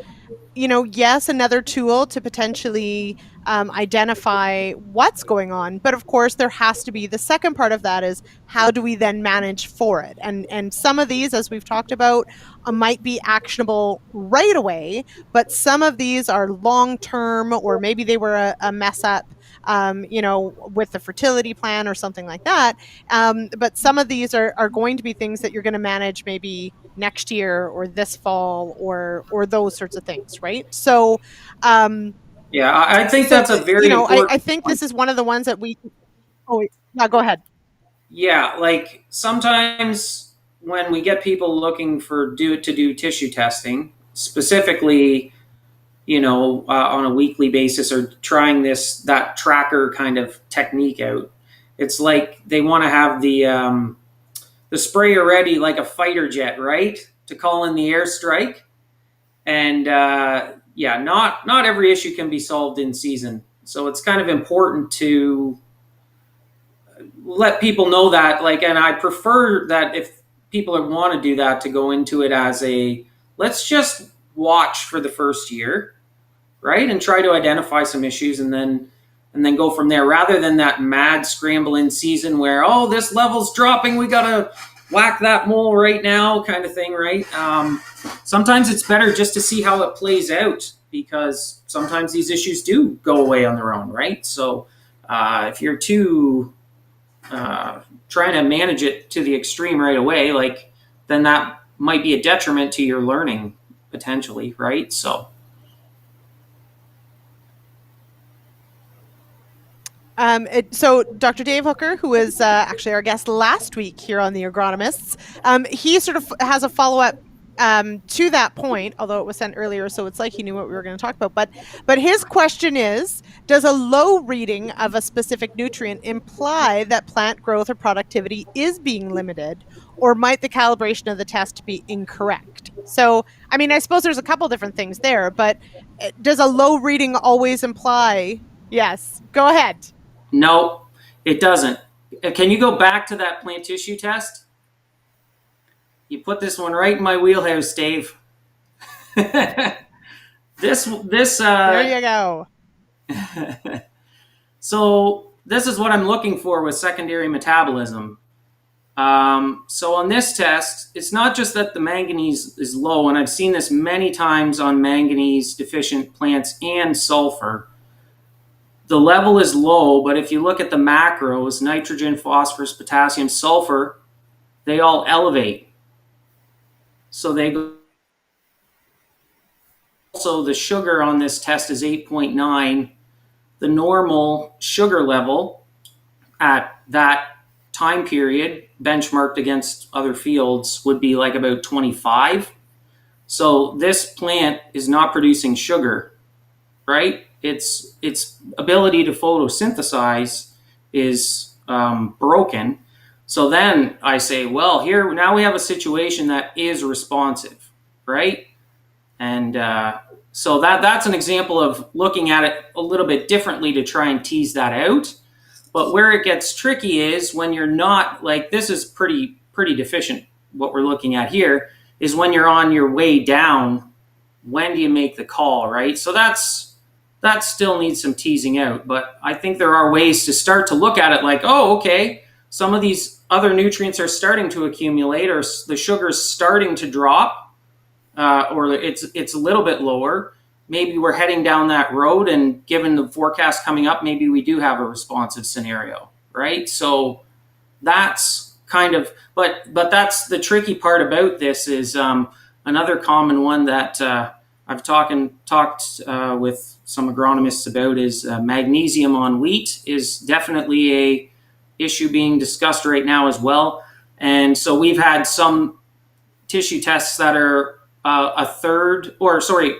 Speaker 1: yes, another tool to potentially identify what's going on. But of course, there has to be the second part of that is how do we then manage for it? And some of these, as we've talked about, might be actionable right away, but some of these are long term, or maybe they were a mess up, with the fertility plan or something like that. But some of these are going to be things that you're going to manage maybe next year or this fall or those sorts of things, right? So,
Speaker 2: yeah, I think that's a very important
Speaker 1: I think this is one of the ones that we. Oh, yeah, go ahead.
Speaker 2: Yeah, sometimes when we get people looking to do tissue testing, specifically, on a weekly basis, or trying that tracker kind of technique out, it's like they want to have the sprayer ready like a fighter jet, right, to call in the airstrike. And not every issue can be solved in season. So it's kind of important to let people know that, like, and I prefer that if people want to do that, to go into it as a, let's just watch for the first year, right? And try to identify some issues and then go from there, rather than that mad scramble in season where, oh, this level's dropping, we got to whack that mole right now kind of thing, right? Sometimes it's better just to see how it plays out, because sometimes these issues do go away on their own, right? So if you're too trying to manage it to the extreme right away, like, then that might be a detriment to your learning potentially, right? So
Speaker 1: so Dr. Dave Hooker, who was actually our guest last week here on the Agronomists, he sort of has a follow-up to that point, although it was sent earlier, so it's like he knew what we were going to talk about. But his question is, does a low reading of a specific nutrient imply that plant growth or productivity is being limited, or might the calibration of the test be incorrect? So, I mean, I suppose there's a couple different things there, but does a low reading always imply... Yes, go ahead.
Speaker 2: no, it doesn't. Can you go back to that plant tissue test? You put this one right in my wheelhouse, Dave. this
Speaker 1: There you go.
Speaker 2: So this is what I'm looking for with secondary metabolism. So on this test, it's not just that the manganese is low, and I've seen this many times on manganese deficient plants and sulfur. The level is low, but if you look at the macros, nitrogen, phosphorus, potassium, sulfur, they all elevate. So they go. Also, the sugar on this test is 8.9. The normal sugar level at that time period, benchmarked against other fields, would be like about 25. So this plant is not producing sugar, right? Its ability to photosynthesize is broken. So then I say, well, here now we have a situation that is responsive, right? And so that's an example of looking at it a little bit differently to try and tease that out. But where it gets tricky is when you're not, like, this is pretty deficient. What we're looking at here is when you're on your way down. When do you make the call, right? So that still needs some teasing out. But I think there are ways to start to look at it like, oh, okay, some of these other nutrients are starting to accumulate, or the sugar's starting to drop, or it's a little bit lower. Maybe we're heading down that road, and given the forecast coming up, maybe we do have a responsive scenario, right? So that's kind of, but that's the tricky part about this is another common one that I've talked with some agronomists about is magnesium on wheat is definitely a issue being discussed right now as well. And so we've had some tissue tests that are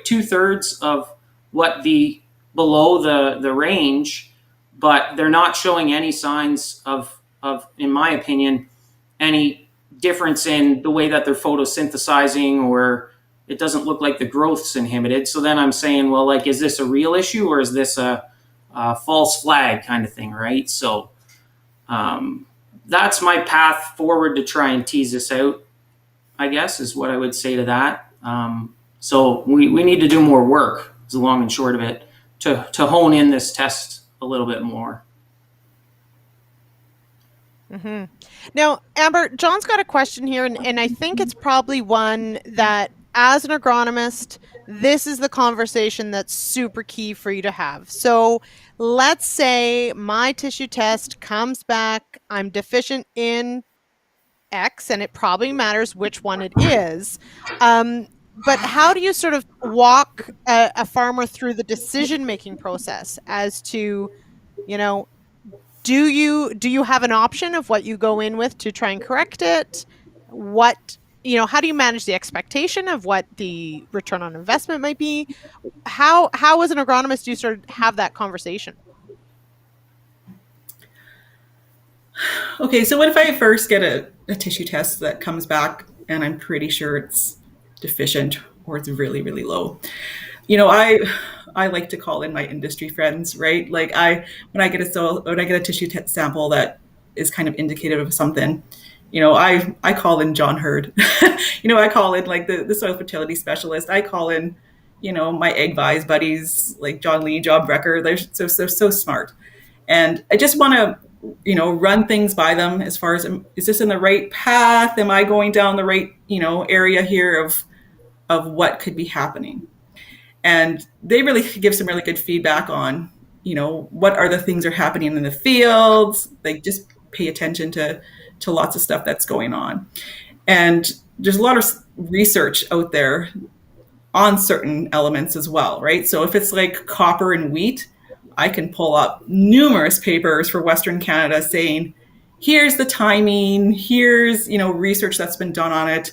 Speaker 2: two-thirds of what the below the range, but they're not showing any signs of, in my opinion, any difference in the way that they're photosynthesizing, or it doesn't look like the growth's inhibited. So then I'm saying, well, like, is this a real issue, or is this a false flag kind of thing, right? So that's my path forward to try and tease this out, I guess, is what I would say to that. So we need to do more work, is the long and short of it, to hone in this test a little bit more.
Speaker 1: Mm-hmm. Now, Amber, John's got a question here, and I think it's probably one that, as an agronomist, this is the conversation that's super key for you to have. So let's say my tissue test comes back, I'm deficient in X, and it probably matters which one it is. But how do you sort of walk a farmer through the decision-making process as to, do you have an option of what you go in with to try and correct it? How do you manage the expectation of what the return on investment might be? How as an agronomist do you sort of have that conversation?
Speaker 3: Okay, so what if I first get a tissue test that comes back and I'm pretty sure it's deficient or it's really, really low. You know, I like to call in my industry friends, right? Like when I get a tissue sample that is kind of indicative of something, you know, I call in John Hurd. You know, I call in like the soil fertility specialist. I call in, you know, my egg vise buddies like John Lee, John Brecker. They're so smart. And I just want to, you know, run things by them as far as, is this in the right path? Am I going down the right, you know, area here of what could be happening? And they really give some really good feedback on, you know, what are the things that are happening in the fields. They just pay attention to lots of stuff that's going on. And there's a lot of research out there on certain elements as well, right? So if it's like copper and wheat, I can pull up numerous papers for Western Canada saying, here's the timing, here's, you know, research that's been done on it.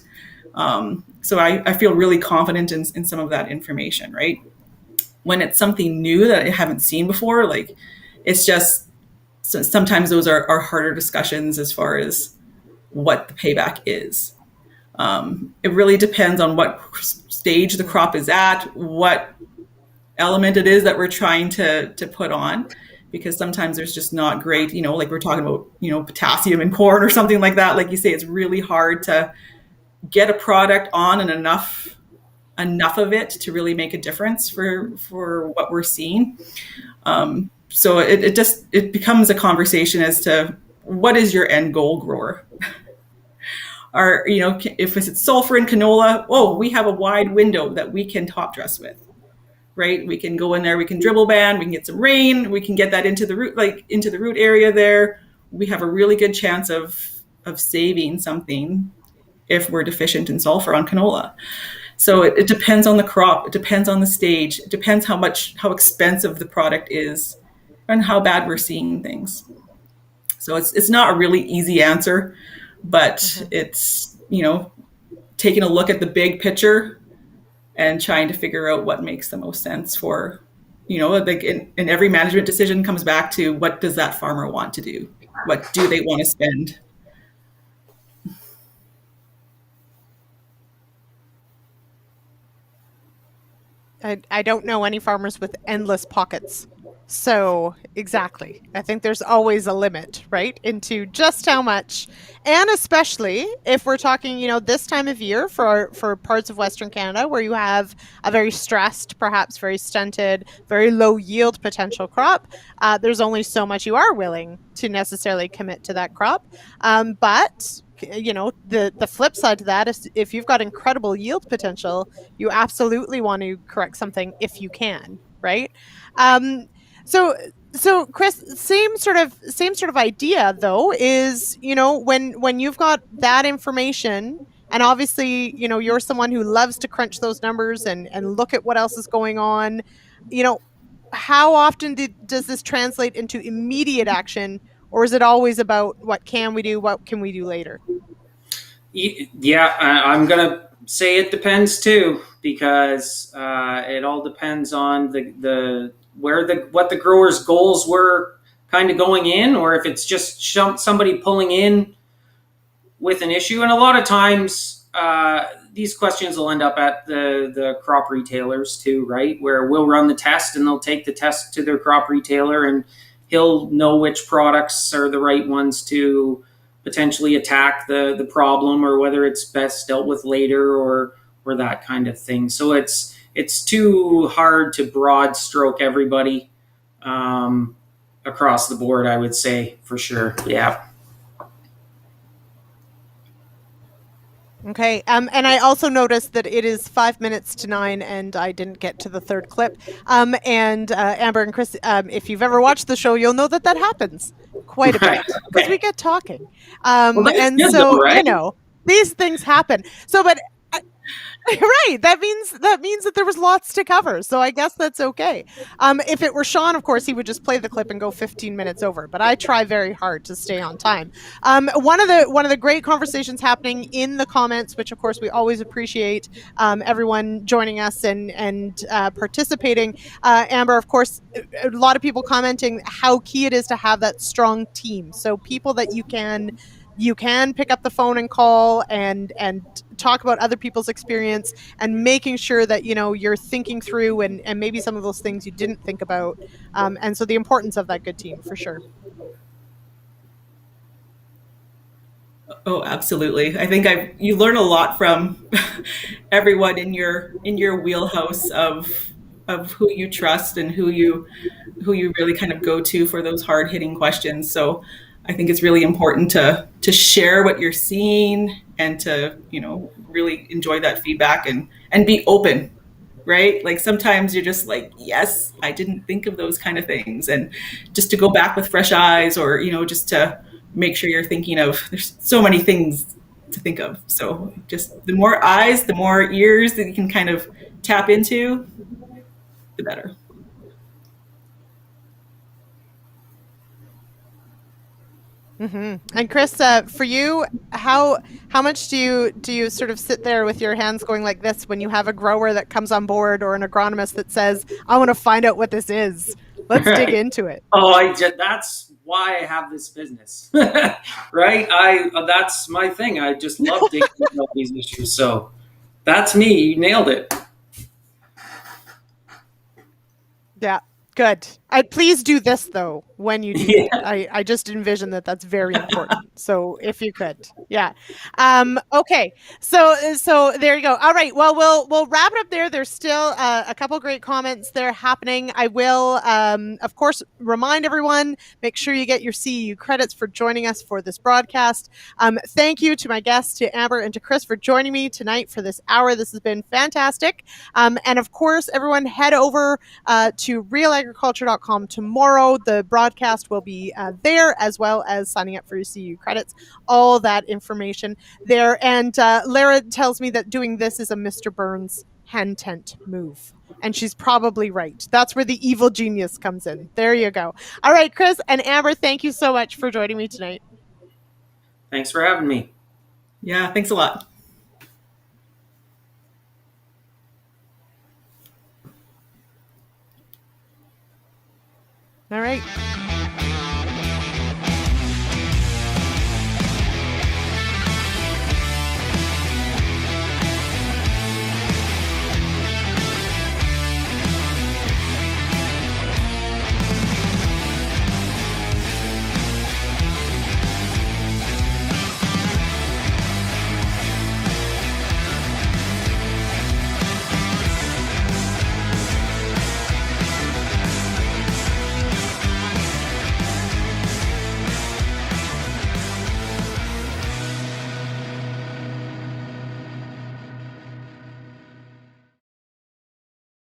Speaker 3: So I feel really confident in some of that information, right? When it's something new that I haven't seen before, like it's just, so sometimes those are harder discussions as far as what the payback is. It really depends on what stage the crop is at, what element it is that we're trying to put on, because sometimes there's just not great, you know, like we're talking about, you know, potassium in corn or something like that. Like you say, it's really hard to get a product on and enough of it to really make a difference for what we're seeing. So it becomes a conversation as to what is your end goal, grower? Or, you know, if it's sulfur in canola, oh, we have a wide window that we can top dress with, right? We can go in there, we can dribble band, we can get some rain, we can get that into the root area there. We have a really good chance of saving something if we're deficient in sulfur on canola. So it depends on the crop, it depends on the stage, it depends how expensive the product is and how bad we're seeing things. So it's not a really easy answer, but it's, you know, taking a look at the big picture and trying to figure out what makes the most sense for, you know, like in every management decision comes back to what does that farmer want to do? What do they want to spend?
Speaker 1: I don't know any farmers with endless pockets. So exactly. I think there's always a limit, right? Into just how much. And especially if we're talking, you know, this time of year for parts of Western Canada where you have a very stressed, perhaps very stunted, very low yield potential crop, there's only so much you are willing to necessarily commit to that crop. But you know, the flip side to that is if you've got incredible yield potential, you absolutely want to correct something if you can, right? So Chris, same sort of idea though is, you know, when you've got that information, and obviously, you know, you're someone who loves to crunch those numbers and look at what else is going on, you know, how often does this translate into immediate action, or is it always about what can we do, what can we do later?
Speaker 2: Yeah, I'm gonna say it depends too, because it all depends on what the grower's goals were kind of going in, or if it's just somebody pulling in with an issue. And a lot of times these questions will end up at the crop retailers too, right? Where we'll run the test and they'll take the test to their crop retailer and he'll know which products are the right ones to potentially attack the problem, or whether it's best dealt with later, or that kind of thing. So it's too hard to broad stroke everybody across the board, I would say, for sure. Yeah.
Speaker 1: Okay. And I also noticed that it is 5 minutes to 9 and I didn't get to the third clip. And Amber and Chris, if you've ever watched the show, you'll know that happens quite a bit because we get talking. And so, though, right? You know, these things happen. So, but right. That means that there was lots to cover. So I guess that's okay. If it were Sean, of course, he would just play the clip and go 15 minutes over. But I try very hard to stay on time. One of the great conversations happening in the comments, which of course we always appreciate everyone joining us and participating. Amber, of course, a lot of people commenting how key it is to have that strong team. So people that you can you can pick up the phone and call and talk about other people's experience, and making sure that you're thinking through and maybe some of those things you didn't think about. And so the importance of that good team, for sure.
Speaker 3: Oh, absolutely. I think you learn a lot from everyone in your wheelhouse of who you trust and who you really kind of go to for those hard hitting questions. So I think it's really important to share what you're seeing and to, really enjoy that feedback and be open, right? Like sometimes you're just like, yes, I didn't think of those kind of things. And just to go back with fresh eyes, or, just to make sure you're thinking of, there's so many things to think of. So just the more eyes, the more ears that you can kind of tap into, the better.
Speaker 1: And Chris, for you, how much do you sort of sit there with your hands going like this when you have a grower that comes on board, or an agronomist that says, I want to find out what this is, let's dig into it?
Speaker 2: That's why I have this business. Right, that's my thing. I just love digging into all these issues. So that's me. You nailed it.
Speaker 1: Yeah, good. Please do this though when you do it. I just envision that's very important. So if you could, yeah. Okay. So there you go. All right. Well, we'll wrap it up there. There's still a couple great comments there happening. I will, of course, remind everyone, make sure you get your CEU credits for joining us for this broadcast. Thank you to my guests, to Amber and to Chris, for joining me tonight for this hour. This has been fantastic. And of course, everyone head over to realagriculture.com tomorrow. The broadcast will be there, as well as signing up for your CEU credits. All that information there. And Lara tells me that doing this is a Mr. Burns hand tent move. And she's probably right. That's where the evil genius comes in. There you go. All right, Chris and Amber, thank you so much for joining me tonight.
Speaker 2: Thanks for having me.
Speaker 3: Yeah, thanks a lot.
Speaker 1: All right.